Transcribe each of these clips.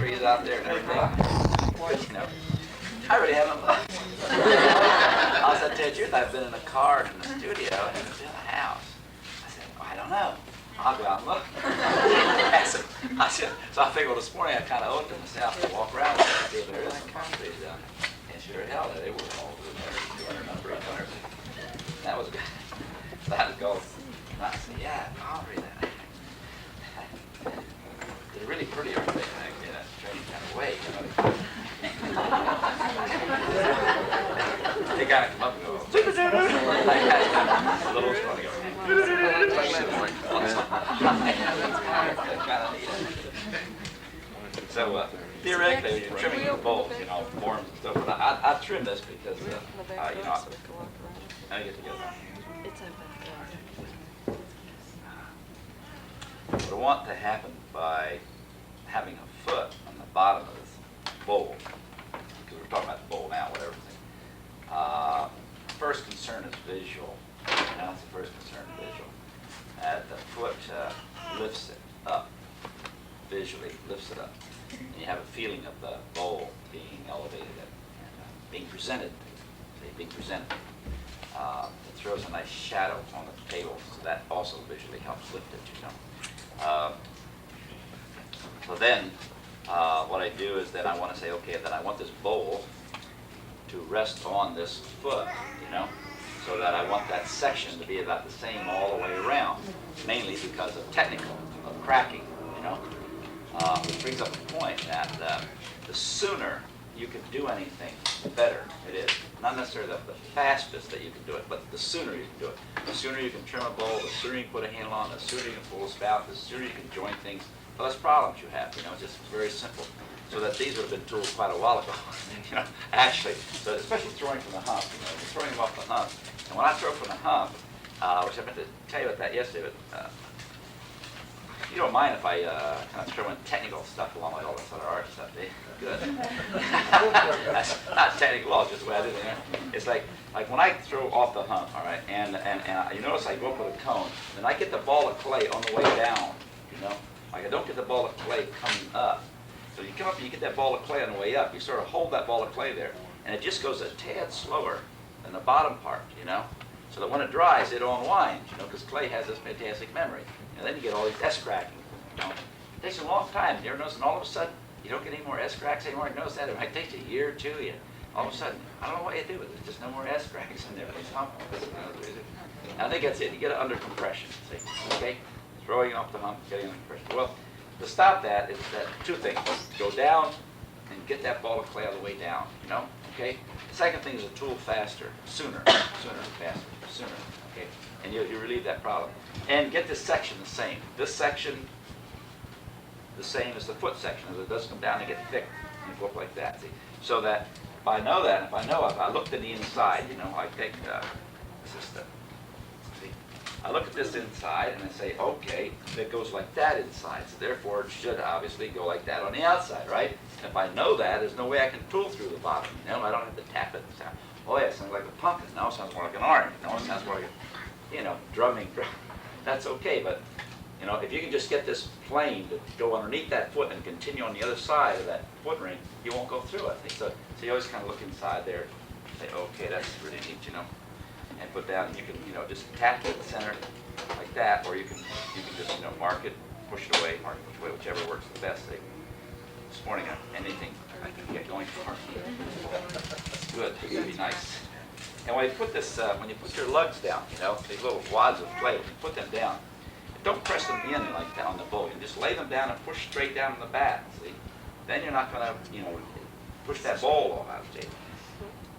trees out there and everything. But, you know, I really haven't looked. I'll tell you the truth, I've been in a car in the studio and in a house. I said, oh, I don't know. I'll go out and look. I said, so I figured this morning I kind of owed it to myself to walk around and see if there is some palm trees down there. And sure hell, they were all in there, 200, 300. That was good. So I had to go. And I said, yeah, palm trees. They're really pretty, aren't they? In a strange kind of way. They kind of come up and go, a little funny. So theoretically, when you're trimming the bowls, you know, forms and stuff, but I trim this because, you know, I get together. What I want to happen by having a foot on the bottom of this bowl, because we're talking about the bowl now, whatever. First concern is visual. That's the first concern, visual. The foot lifts it up, visually lifts it up. And you have a feeling of the bowl being elevated and being presented. Being presented. It throws a nice shadow on the table, so that also visually helps lift it, you know. So then, what I do is that I want to say, okay, then I want this bowl to rest on this foot, you know, so that I want that section to be about the same all the way around, mainly because of technical, of cracking, you know. Which brings up the point that the sooner you can do anything, the better it is. Not necessarily the fastest that you can do it, but the sooner you can do it. The sooner you can trim a bowl, the sooner you can put a handle on, the sooner you can pull a spout, the sooner you can join things, the less problems you have, you know, just very simple. So that these would have been tooled quite a while ago, you know, actually. So especially throwing from the hump, you know, throwing them off the hump. And when I throw from the hump, which I meant to tell you about that yesterday, but you don't mind if I kind of throw in technical stuff along with all this other art stuff, eh? Good. That's not technical, all just the way I do it. It's like when I throw off the hump, all right, and you notice I go up with a cone, and I get the ball of clay on the way down, you know. Like I don't get the ball of clay coming up. So you come up and you get that ball of clay on the way up, you sort of hold that ball of clay there, and it just goes a tad slower than the bottom part, you know. So that when it dries, it unwinds, you know, because clay has this fantastic memory. And then you get all these S-cracking, you know. It takes a long time. You ever notice, and all of a sudden, you don't get any more S-cracks anymore? You notice that? It might take you a year or two. All of a sudden, I don't know what you do with it. There's just no more S-cracks in there. And I think that's it. You get it under compression, see? Okay? Throwing off the hump, getting under compression. Well, to stop that is that two things. Go down and get that ball of clay all the way down, you know? Okay? The second thing is a tool faster, sooner, faster, sooner, okay? And you relieve that problem. And get this section the same. This section, the same as the foot section, as it does come down and get thick and go up like that, see? So that if I know that, if I look to the inside, you know, I take this is the, see? I look at this inside and I say, okay, it goes like that inside, so therefore it should obviously go like that on the outside, right? And if I know that, there's no way I can tool through the bottom, you know? I don't have to tap it and sound, oh yeah, it sounds like a pumpkin, now it sounds more like an orange, now it sounds more like a, you know, drumming. That's okay, but, you know, if you can just get this plane to go underneath that foot and continue on the other side of that foot ring, you won't go through it. So you always kind of look inside there, say, okay, that's really neat, you know, and put down, and you can, you know, just tap it at the center like that, or you can just, you know, mark it, push it away, whichever works the best. This morning, anything I can get going for. Good, it's gonna be nice. And when you put this, when you put your lugs down, you know, these little wads of clay, when you put them down, don't press them in like that on the bowl. You just lay them down and push straight down on the back, see? Then you're not going to, you know, push that bowl all out, see?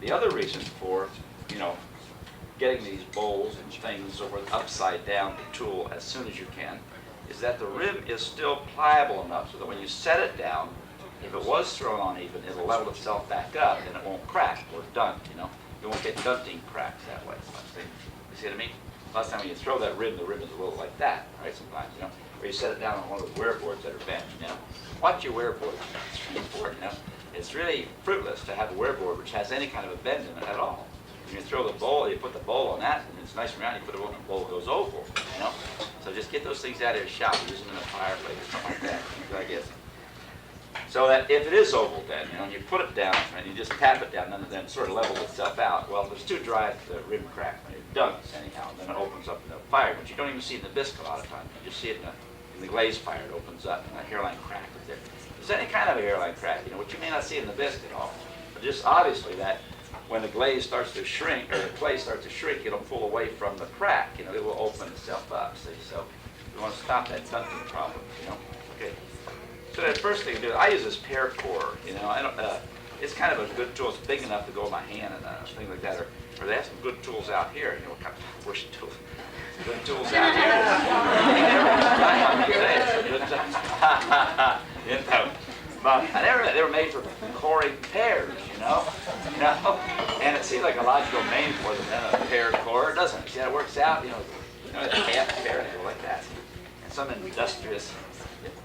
The other reason for, you know, getting these bowls and things over upside down the tool as soon as you can is that the rim is still pliable enough so that when you set it down, if it was thrown on even, it'll level itself back up and it won't crack or dunt, you know? You won't get dunting cracks that way. You see what I mean? Last time when you throw that rim, the rim is a little like that, right? Sometimes, you know, or you set it down on one of those wear boards that are bent, you know. Watch your wear boards. It's really important, you know. It's really fruitless to have a wear board which has any kind of a bend in it at all. When you throw the bowl, you put the bowl on that, and it's nice and round. You put it on the bowl, it goes oval, you know. So just get those things out of your shop, use them in a fireplace or something like that. Good ideas. So that if it is oval then, and you put it down and you just tap it down, and then it sort of levels itself out. Well, there's two dry at the rim crack when it does anyhow, and then it opens up in the fire, but you don't even see it in the bisque a lot of times. You just see it in the glaze fire. It opens up, and a hairline crack is there. There's any kind of a hairline crack, which you may not see in the bisque at all, but just obviously that when the glaze starts to shrink, or the clay starts to shrink, it'll pull away from the crack. It will open itself up. See, so we want to stop that dunking problem. Okay. So the first thing to do, I use this pear core. I don't. It's kind of a good tool. It's big enough to go in my hand and things like that. Or they have some good tools out here. What kind of bush tools? Good tools out here. But they were made for coring pears, and it seems like a logical name for them, then a pear core, doesn't it? Yeah, it works out, half pear and go like that. And some industrious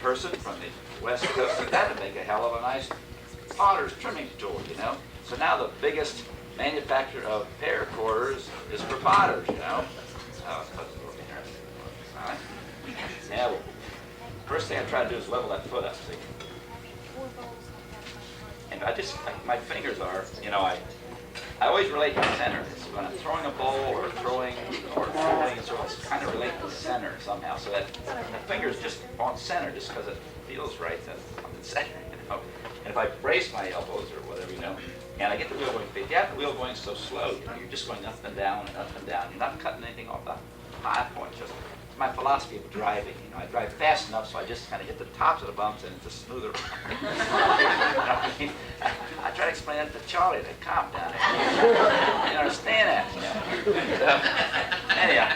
person from the West Coast like that would make a hell of a nice potter's trimming tool, So now the biggest manufacturer of pear cores is for potters, Oh, let's put it over here. All right. Now, first thing I try to do is level that foot up, see? And my fingers are, I always relate to center. So when I'm throwing a bowl or throwing, so I kind of relate to center somehow. So that the finger's just on center just because it feels right that I'm in center, And if I brace my elbows or whatever, and I get the wheel going, if you have the wheel going so slow, you're just going up and down and up and down. You're not cutting anything off the high point, just my philosophy of driving. I drive fast enough so I just kind of hit the tops of the bumps and it's a smoother. I try to explain that to Charlie, the cop down there. You understand that? Anyhow,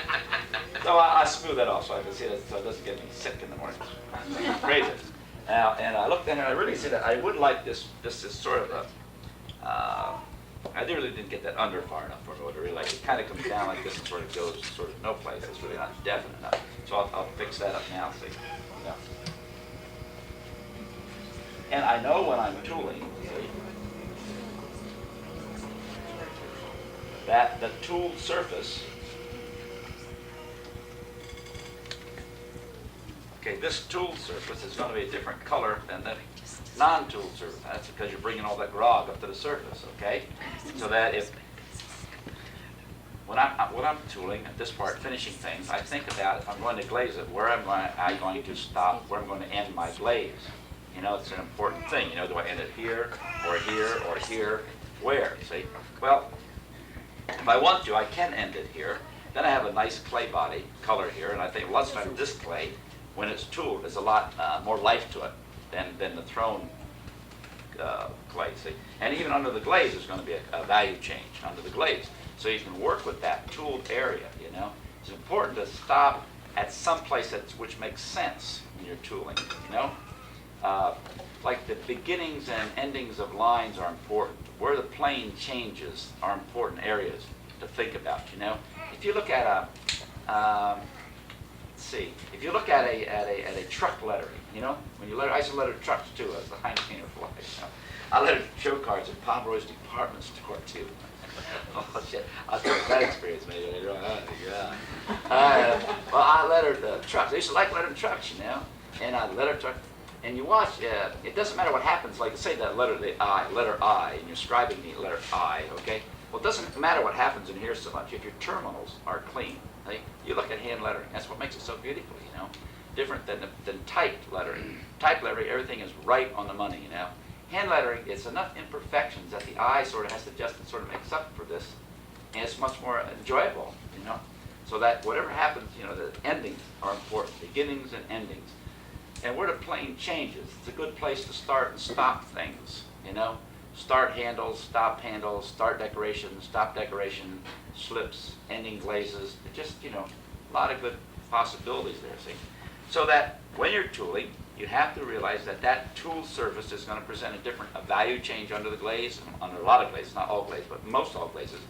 so I smooth that off so I can see that so it doesn't get me sick in the morning. Raise it. Now, and I looked in here and I really see that I would like this is sort of a, I really didn't get that under far enough for me to really like it. Kind of comes down like this and sort of goes sort of no place. It's really not definite enough. So I'll fix that up now, see. And I know when I'm tooling, see, that the tooled surface, okay, this tooled surface is going to be a different color than the non-tooled surface. That's because you're bringing all that grog up to the surface, okay? So that when I'm tooling at this part, finishing things, I think about if I'm going to glaze it, where am I going to stop, where I'm going to end my glaze. It's an important thing. Do I end it here, or here, or here? Where, see? Well, if I want to, I can end it here. Then I have a nice clay body color here, and I think, well, let's try this clay. When it's tooled, there's a lot more life to it than the thrown clay, see? And even under the glaze, there's going to be a value change under the glaze. So you can work with that tooled area, It's important to stop at some place which makes sense in your tooling, Like the beginnings and endings of lines are important. Where the plane changes are important areas to think about, If you look at if you look at a truck lettering, when you letter, I used to letter trucks too, as the Heineken flag. I lettered show cards at Pomeroy's department store too. Oh shit! I'll tell you that experience maybe later on. Well, I lettered trucks. I used to like lettering trucks, and I lettered trucks. And you watch. It doesn't matter what happens. Like say that letter I, and you're scribing the letter I. Okay. Well, it doesn't matter what happens in here so much if your terminals are clean. Right? You look at hand lettering. That's what makes it so beautiful, Different than typed lettering. Typed lettering, everything is right on the money, Hand lettering, it's enough imperfections that the eye sort of has to adjust and sort of makes up for this. And it's much more enjoyable, So that whatever happens, the endings are important. Beginnings and endings. And where the plane changes, it's a good place to start and stop things, Start handles, start decoration, stop decoration, slips, ending glazes. It just, a lot of good possibilities there, see. So that when you're tooling, you have to realize that tool surface is going to present a value change under the glaze, under a lot of glazes, not all glazes, but most all glazes.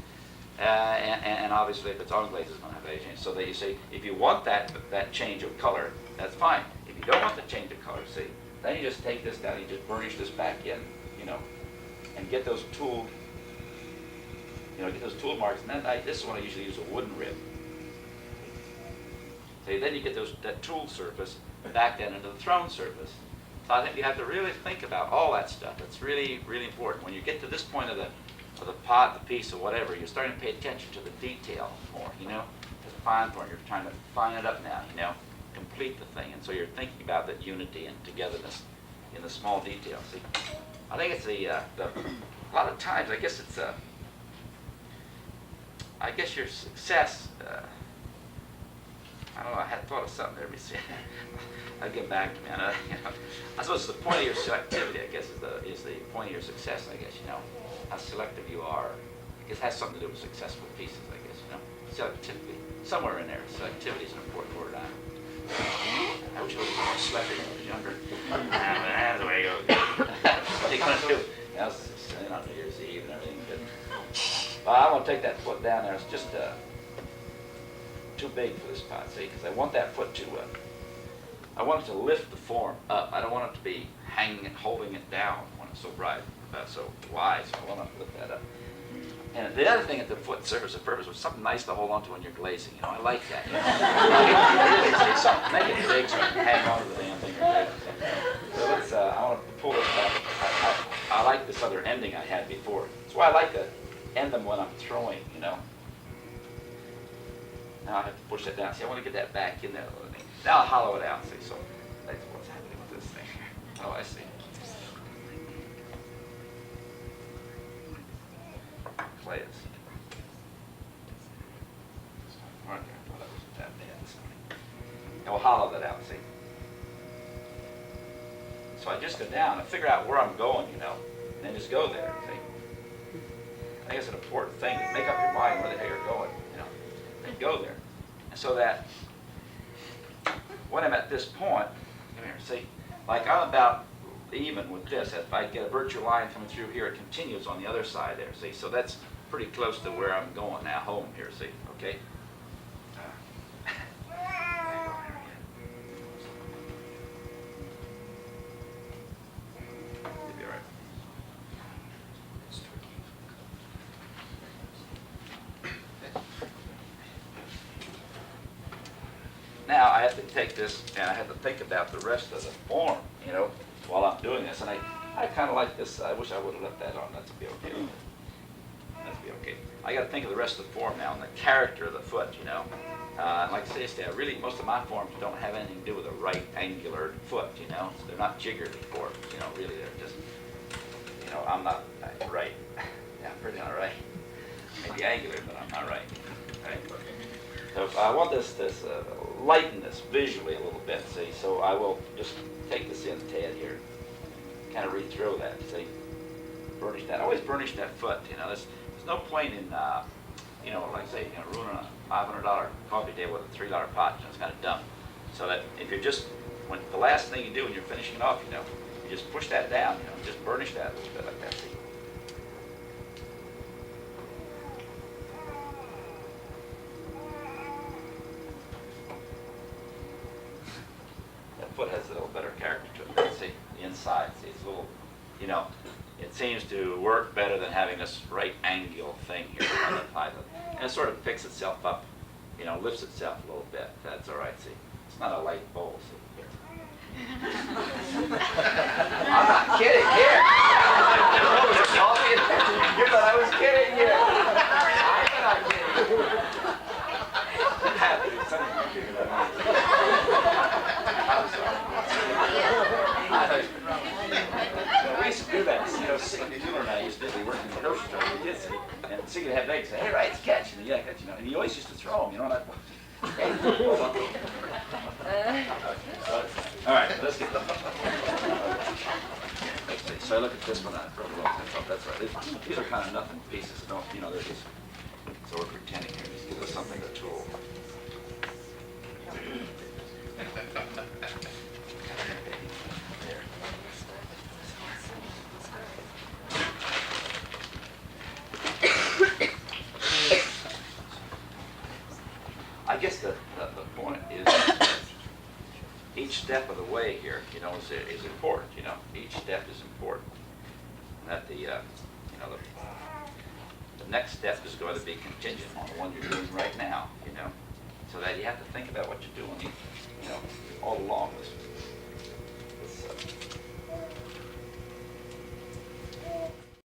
And obviously if it's on glaze, it's going to have value change. So that you say, if you want that change of color, that's fine. If you don't want the change of color, see, then you just take this down, you just burnish this back in, and get those tooled, get those tool marks. And then this is when I usually use a wooden rib. So then you get that tooled surface back then into the thrown surface. I think you have to really think about all that stuff. It's really, really important. When you get to this point of the pot, the piece, or whatever, you're starting to pay attention to the detail more, you know? The fine point, you're trying to fine it up now, you know? Complete the thing. And so you're thinking about that unity and togetherness in the small details. See, I think it's a lot of times, I guess it's I guess your success, I don't know, I had thought of something there. Let me see. I'll get back to me. I suppose the point of your selectivity, I guess, is the point of your success, I guess, you know. How selective you are. I guess it has something to do with successful pieces, I guess, you know. Selectivity. Somewhere in there, selectivity is an important word. I wish I was more selective when I was younger. That's the way it goes. What are you going to do? Now, it's on New Year's Eve and everything. But I want to take that foot down there. It's just too big for this pot, see? Because I want that foot to, I want it to lift the form up. I don't want it to be hanging and holding it down when it's so bright, so wide. So I want to lift that up. And the other thing that the foot serves a purpose was something nice to hold on to when you're glazing. You know, I like that. You know? Really, something, make it big so I can hang on to the damn thing. So let's, I want to pull this back. I like this other ending I had before. That's why I like to end them when I'm throwing, you know. Now I have to push that down. See, I want to get that back in there. Now I'll hollow it out. See, so that's what's happening with this thing here. Oh, I see. Clay is. Right there. I thought that was that bad. And we'll hollow that out. See. So I just go down and figure out where I'm going, you know, and then just go there. See. I think it's an important thing to make up your mind where the hell you're going, you know, and go there. And so that when I'm at this point, come here, see, like I'm about even with this. If I get a virtual line coming through here, it continues on the other side there, see. So that's pretty close to where I'm going now, home here, see, okay? Now I have to take this and I have to think about the rest of the form, you know, while I'm doing this. And I kind of like this. I wish I would have left that on. That's be okay. That's be okay. I got to think of the rest of the form now and the character of the foot, you know. Like I say, really, most of my forms don't have anything to do with a right angular foot, you know. So they're not jiggery forms, you know. Really, they're just, you know, I'm not right. Yeah, I'm pretty all right. Maybe angular, but I'm not right. Right? So I want this lighten this visually a little bit, see, so I will just take this in tad here, kind of re-throw that, see, burnish that. I always burnish that foot, you know, there's no point in, you know, like say, you know, ruining a $500 coffee table with a $3 pot, you know, it's kind of dumb. So that if you're just, when the last thing you do when you're finishing it off, you know, you just push that down, you know, just burnish that a little bit like that, see. Foot has a little better character to it. See, the inside, see, it's a little, you know, it seems to work better than having this right angle thing here on the thigh. And it sort of picks itself up, you know, lifts itself a little bit. That's all right, see. It's not a light bowl, see. I'm not kidding, here. You thought I was kidding, here. I'm not kidding. We used to do that, you know, Mueller and I used to be working in the grocery store with kids, and so you'd have eggs, say, hey, Reitz, catch, and yeah, catch, you know, and you always used to throw them, you know, and all right, let's get them. Let's see, so I look at this one, I thought that's right. These are kind of nothing pieces, don't, you know, they're just, so we're pretending here, just give us something to tool. I guess the point is each step of the way here, you know, is important. You know, each step is important. And that the you know, the next step is going to be contingent on the one you're doing right now. You know, so that you have to think about what you're doing, you know, all along this